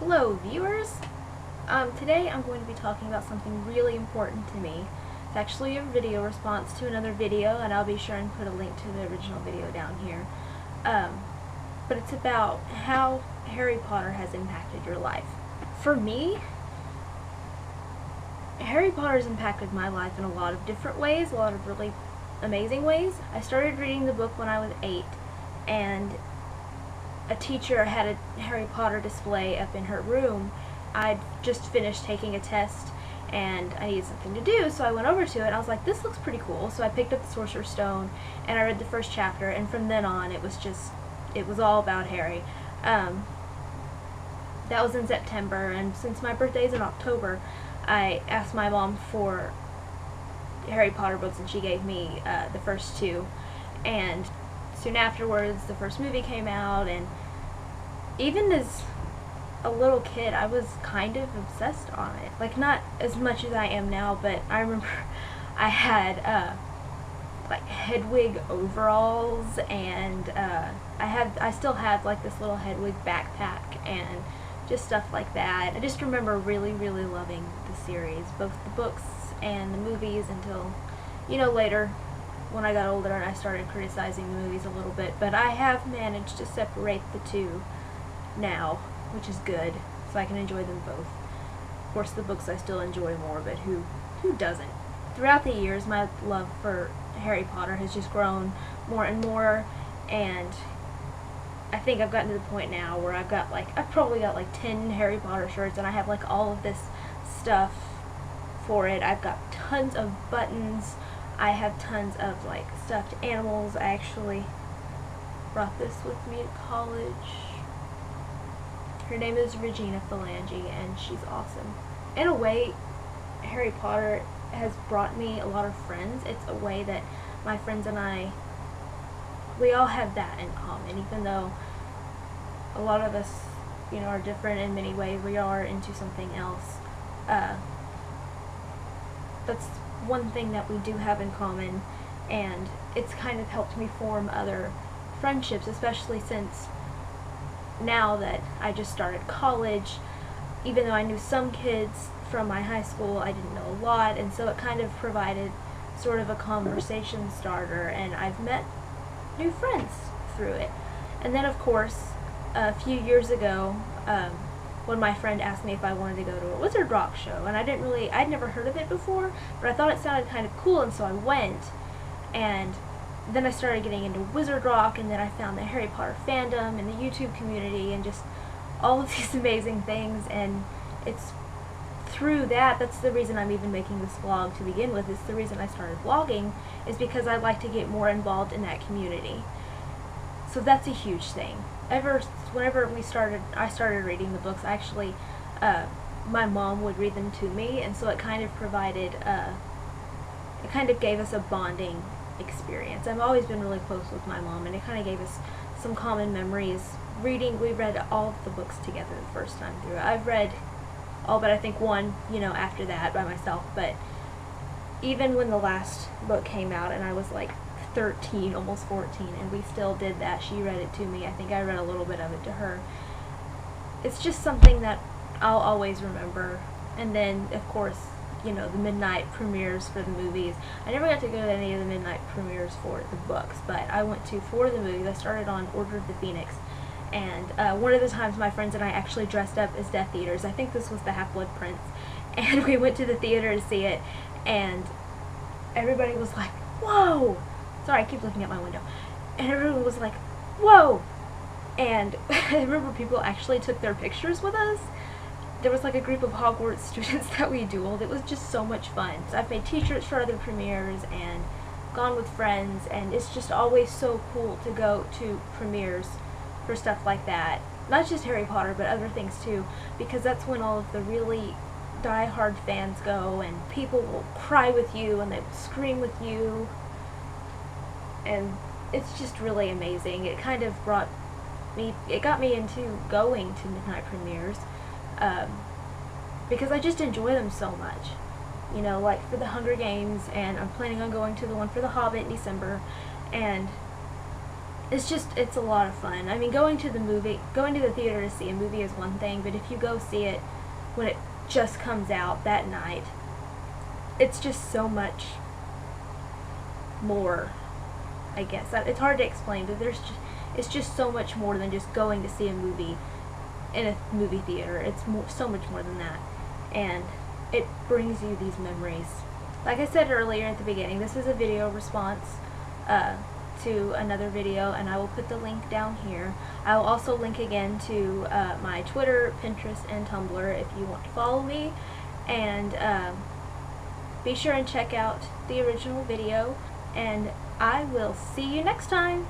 Hello viewers! Today I'm going to be talking about something really important to me. It's actually a video response to another video, and I'll be sure and put a link to the original video down here. But it's about how Harry Potter has impacted your life. For me, Harry Potter has impacted my life in a lot of different ways, a lot of really amazing ways. I started reading the book when I was 8, and a teacher had a Harry Potter display up in her room. I'd just finished taking a test and I needed something to do, so I went over to it and I was like, this looks pretty cool. So I picked up the Sorcerer's Stone and I read the first chapter, and from then on it was all about Harry. That was in September, and since my birthday is in October, I asked my mom for Harry Potter books and she gave me the first two. And soon afterwards, the first movie came out, and even as a little kid, I was kind of obsessed on it. Like, not as much as I am now, but I remember I had like Hedwig overalls, and I still have like this little Hedwig backpack and just stuff like that. I just remember really, really loving the series, both the books and the movies, until, later when I got older and I started criticizing the movies a little bit. But I have managed to separate the two now, which is good, so I can enjoy them both. Of course, the books I still enjoy more, but who doesn't? Throughout the years, my love for Harry Potter has just grown more and more, and I think I've gotten to the point now where I've probably got like 10 Harry Potter shirts, and I have like all of this stuff for it. I've got tons of buttons. I have tons of like stuffed animals. I actually brought this with me to college. Her name is Regina Phalange, and she's awesome. In a way, Harry Potter has brought me a lot of friends. It's a way that my friends and I, we all have that in common. Even though a lot of us, are different in many ways, we are into something else. That's one thing that we do have in common, and it's kind of helped me form other friendships, especially since now that I just started college. Even though I knew some kids from my high school, I didn't know a lot, and so it kind of provided sort of a conversation starter, and I've met new friends through it. And then, of course, a few years ago, when my friend asked me if I wanted to go to a Wizard Rock show, and I'd never heard of it before, but I thought it sounded kind of cool, and so I went. And then I started getting into Wizard Rock, and then I found the Harry Potter fandom and the YouTube community and just all of these amazing things. And it's through that's the reason I'm even making this vlog to begin with. It's the reason I started vlogging, is because I'd like to get more involved in that community. So that's a huge thing. Whenever I started reading the books, actually, my mom would read them to me, and so it kind of provided, it kind of gave us a bonding experience. I've always been really close with my mom, and it kind of gave us some common memories. We read all of the books together the first time through. I've read all but I think one, after that by myself, but even when the last book came out and I was like 13, almost 14, and we still did that, she read it to me. I think I read a little bit of it to her. It's just something that I'll always remember. And then, of course, the midnight premieres for the movies. I never got to go to any of the midnight premieres for the books, but I went to 4 of the movies. I started on Order of the Phoenix, and one of the times my friends and I actually dressed up as Death Eaters. I think this was the Half-Blood Prince, and we went to the theater to see it, and everybody was like, whoa! Sorry, I keep looking at my window. And everyone was like, whoa! And I remember people actually took their pictures with us. There was like a group of Hogwarts students that we dueled. It was just so much fun. So I've made t-shirts for other premieres and gone with friends, and it's just always so cool to go to premieres for stuff like that. Not just Harry Potter, but other things too, because that's when all of the really die-hard fans go, and people will cry with you and they will scream with you, and it's just really amazing. It kind of got me into going to midnight premieres, because I just enjoy them so much. Like for the Hunger Games, and I'm planning on going to the one for The Hobbit in December, and it's a lot of fun. I mean, going to the theater to see a movie is one thing, but if you go see it when it just comes out that night, it's just so much more, I guess. It's hard to explain, but it's just so much more than just going to see a movie in a movie theater. It's so much more than that, and it brings you these memories. Like I said earlier at the beginning, this is a video response to another video, and I will put the link down here. I will also link again to my Twitter, Pinterest, and Tumblr if you want to follow me, and be sure and check out the original video, and I will see you next time.